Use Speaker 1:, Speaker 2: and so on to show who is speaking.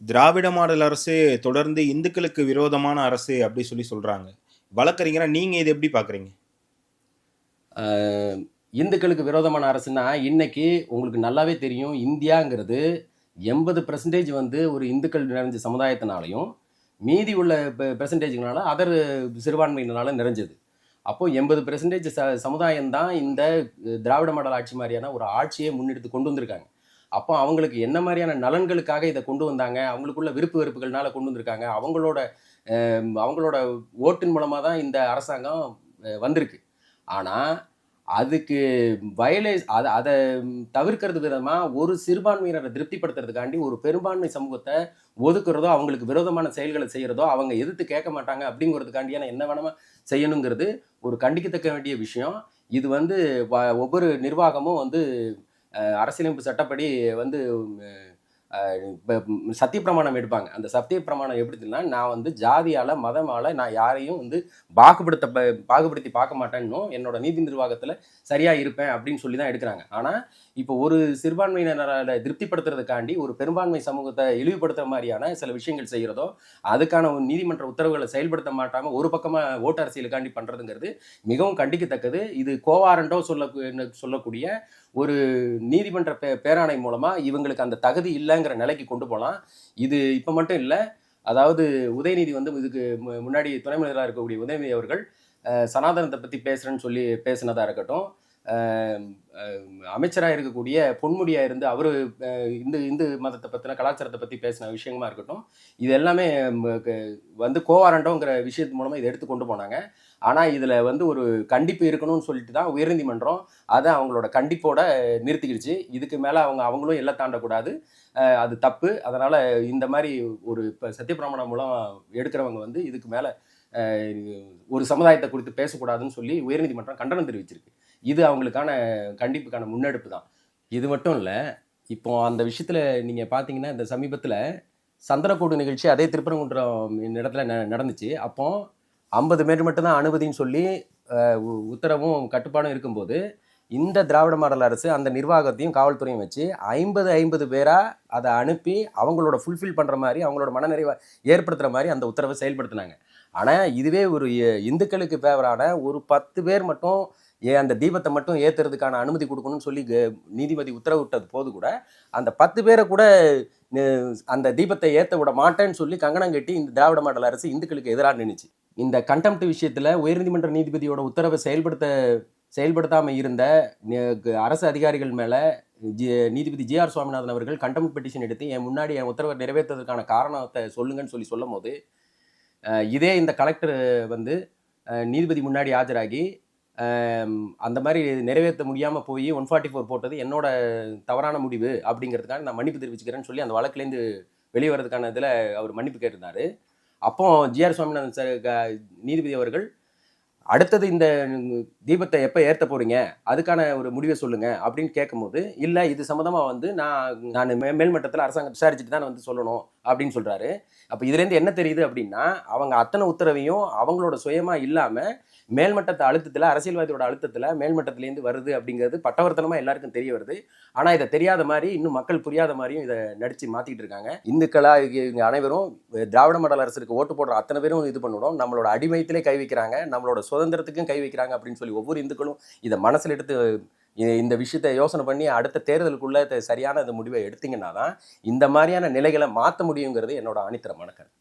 Speaker 1: திராவிட model அரசு தொடர்ந்து இந்துக்களுக்கு விரோதமான அரசு அப்படி சொல்றாங்க. வழக்கறிஞரா நீங்க இத எப்படி பார்க்குறீங்க?
Speaker 2: அ இந்துக்களுக்கு விரோதமான அரசுன்னா, இன்னைக்கு உங்களுக்கு நல்லாவே தெரியும். இந்தியாங்கிறது 80% வந்து ஒரு இந்துக்கள் நிறைஞ்ச சமுதாயத்தினாலயும், மீதி உள்ள பெர்சன்டேஜ்னால அதர் சிறுபான்மையினரால நிறைஞ்சது. அப்போ 80% சமுதாயம் தான் இந்த திராவிட மாடல் ஆட்சி மாரியான ஒரு ஆட்சியை முன்னெடுத்து கொண்டு வந்திருக்காங்க. அப்போ அவங்களுக்கு என்ன மாரியான நலன்களுக்காக இத கொண்டு வந்தாங்க, அவங்களுக்குள்ள விருப்பு வெறுப்புகள்னால கொண்டு வந்திருக்காங்க. அவங்களோட ஓட்டின் மூலமா தான் இந்த அரசாங்கம் வந்திருக்கு. ஆனா, அதுக்கு அத அத தவிர்க்கிறது விதமா ஒரு சிறுபான்மையினரை திருப்திப்படுத்துறதுக்காண்டி ஒரு பெரும்பான்மை சமூகத்த ஒதுக்குறதோ, அவங்களுக்கு விரோதமான செயல்கள செய்றதோ, அவங்க எதிர்த்து கேட்க மாட்டாங்க அப்படிங்கிறதுக்காண்டியான என்ன வேணுமோ செய்யணுங்கிறது ஒரு கண்டிக்கத்தக்க வேண்டிய விஷயம். இது வந்து ஒவ்வொரு நிர்வாகமும் வந்து அரசியலமைப்பு சட்டப்படி வந்து இப்ப சத்தியப்பிரமாணம் எடுப்பாங்க. அந்த சத்தியப்பிரமாணம் எப்படின்னா, நான் வந்து ஜாதியால, மதமால நான் யாரையும் வந்து பாகுபடுத்தி பார்க்க மாட்டேன்னும், என்னோட நீதி நிர்வாகத்துல சரியா இருப்பேன் அப்படின்னு சொல்லி தான் எடுக்குறாங்க. ஆனா, இப்போ ஒரு சிறுபான்மையினரால திருப்திப்படுத்துறதுக்காண்டி ஒரு பெரும்பான்மை சமூகத்த இழிவுபடுத்துற மாரியான சில விஷயங்கள் செய்யறதோ, அதுக்கான ஒரு நீதிமன்ற உத்தரவுகள செயல்படுத்த மாட்டாம ஒரு பக்கமா ஓட்டு அரசியலுக்காண்டி பண்றதுங்கிறது மிகவும் கண்டிக்கத்தக்கது. இது கோவாரண்டோ சொல்லக்கூடிய ஒரு நீதிமன்ற பேராணை மூலமா இவங்களுக்கு அந்த தகுதி இல்லைங்கிற நிலைக்கு கொண்டு போகலாம். இது இப்போ மட்டும் இல்லை. அதாவது உதயநிதி வந்து இதுக்கு முன்னாடி துணை முதல்வராக இருக்கக்கூடிய உதயநிதி அவர்கள் சனாதனத்தை பற்றி பேசுகிறேன்னு சொல்லி பேசினதாக இருக்கட்டும், அமைச்சராக இருக்கக்கூடிய பொன்முடியாக இருந்து அவர் இந்து இந்து மதத்தை பற்றின கலாச்சாரத்தை பற்றி பேசின விஷயமா இருக்கட்டும், இது எல்லாமே வந்து கோவாரண்டோங்கிற விஷயத்து மூலமாக இதை எடுத்து கொண்டு போனாங்க. ஆனால் இதில் வந்து ஒரு கண்டிப்பு இருக்கணும்னு சொல்லிட்டு தான் உயர்நீதிமன்றம் அதை அவங்களோட கண்டிப்போட நிறுத்திக்கிடுச்சு. இதுக்கு மேலே அவங்களும் எல்லை தாண்டக்கூடாது, அது தப்பு. அதனால் இந்த மாதிரி ஒரு இப்போ சத்தியப்பிரமாணம் மூலம் எடுக்கிறவங்க வந்து இதுக்கு மேலே ஒரு சமுதாயத்தை குறித்து பேசக்கூடாதுன்னு சொல்லி உயர்நீதிமன்றம் கண்டனம் தெரிவிச்சிருக்கு. இது அவங்களுக்கான கண்டிப்புக்கான முன்னெடுப்பு தான். இது மட்டும் இல்லை, இப்போ அந்த விஷயத்தில் நீங்கள் பார்த்தீங்கன்னா, இந்த சமீபத்தில் சந்திரக்கூடு நிகழ்ச்சி அதே திருப்பரங்குன்றம் இடத்துல நடந்துச்சு. அப்போ 50 பேர் மட்டும்தான் அனுமதின்னு சொல்லி உத்தரவும் கட்டுப்பாடும் இருக்கும்போது, இந்த திராவிட மாடல் அரசு அந்த நிர்வாகத்தையும் காவல்துறையும் வச்சு 50 பேரா அதை அனுப்பி அவங்களோட ஃபுல்ஃபில் பண்ணுற மாதிரி, அவங்களோட மனநிறைவை ஏற்படுத்துகிற மாதிரி அந்த உத்தரவை செயல்படுத்தினாங்க. ஆனால் இதுவே ஒரு இந்துக்களுக்கு ஃபேவரான ஒரு 10 பேர் மட்டும் அந்த தீபத்தை மட்டும் ஏற்றுறதுக்கான அனுமதி கொடுக்கணும்னு சொல்லி நீதிபதி உத்தரவிட்டது போது கூட அந்த 10 பேரை கூட அந்த தீபத்தை ஏற்ற விட மாட்டேன்னு சொல்லி கங்கணம் கட்டி இந்த திராவிட மாடல் அரசு இந்துக்களுக்கு எதிராக நின்றுச்சு. இந்த கண்டெம்ட் விஷயத்தில் உயர்நீதிமன்ற நீதிபதியோட உத்தரவை செயல்படுத்தாமல் இருந்த அரசு அதிகாரிகள் மேலே நீதிபதி ஜி.ஆர். சுவாமிநாதன் அவர்கள் கண்டெம்ட் பெட்டிஷன் எடுத்து என் முன்னாடி என் உத்தரவை நிறைவேற்றுறதுக்கான காரணத்தை சொல்லுங்கன்னு சொல்லும் போது, இதே இந்த கலெக்டர் வந்து நீதிபதி முன்னாடி ஆஜராகி அந்த மாதிரி நிறைவேற்ற முடியாமல் போய் 144 போட்டது என்னோட தவறான முடிவு அப்படிங்கிறதுக்காக நான் மன்னிப்பு தெரிவிச்சுக்கிறேன்னு சொல்லி அந்த வழக்குலேருந்து வெளியே வர்றதுக்கான இதில் அவர் மன்னிப்பு கேட்டிருந்தாரு. அப்போ ஜி.ஆர். சுவாமிநாதன் சார் நீதிபதி அவர்கள் அடுத்தது இந்த தீபத்தை எப்போ ஏற்ற போறீங்க, அதுக்கான ஒரு முடிவை சொல்லுங்க அப்படின்னு கேட்கும்போது, இல்லை இது சம்மந்தமாக வந்து நான் மேல்மட்டத்தில் அரசாங்கம் விசாரிச்சுட்டு தான் வந்து சொல்லணும் அப்படின்னு சொல்றாரு. அப்போ இதுலேருந்து என்ன தெரியுது அப்படின்னா, அவங்க அத்தனை உத்தரவையும் அவங்களோட சுயமா இல்லாமல் மேல்மட்டத்தை அழுத்தத்தில், அரசியல்வாதியோட அழுத்தத்தில் மேல்மட்டத்திலேருந்து வருது அப்படிங்கிறது பட்டவர்த்தனமா எல்லாருக்கும் தெரிய வருது. ஆனால் இதை தெரியாத மாதிரி, இன்னும் மக்கள் புரியாத மாதிரியும் இதை நடிச்சு மாத்திட்டு இருக்காங்க. இந்துக்களா இவங்க அனைவரும் திராவிட மாடல் அரசுக்கு ஓட்டு போடுற அத்தனை பேரும் இது பண்ணணும், நம்மளோட அடிமையத்திலே கை வைக்கிறாங்க, நம்மளோட சுதந்திரத்துக்கும் கை வைக்கிறாங்க அப்படின்னு சொல்லி ஒவ்வொரு இந்துக்களும் இதை மனசில் எடுத்து இந்த விஷயத்தை யோசனை பண்ணி அடுத்த தேர்தலுக்குள்ள சரியான இந்த முடிவை எடுத்தீங்கன்னா தான் இந்த மாதிரியான நிலைகளை மாற்ற முடியுங்கிறது என்னோட ஆணித்தரமான கருத்து.